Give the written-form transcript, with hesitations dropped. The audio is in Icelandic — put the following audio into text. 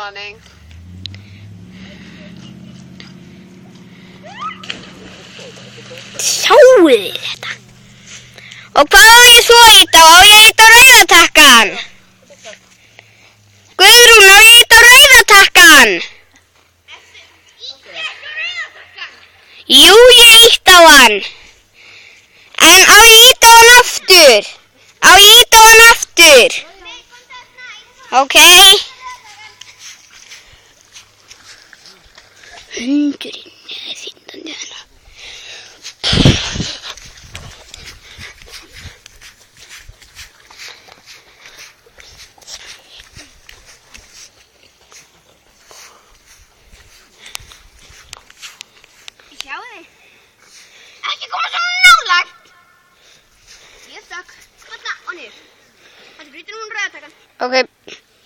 Nollaning. Sjáu þið þetta? Og hvað á ég svo að íta á? Á ég að íta á rauðatakkan? Guðrún, á ég að íta á rauðatakkan? Jú, ég íta á hann. En á ég að íta á hann aftur? Á ég að íta á hann aftur? Ok. Hundurinn er þýndandi hana. Sjáu þið? Ekki koma svo nálægt! Ég stökk. Þarna og niður. Þetta brýtur hún rauðatakkan. Ok.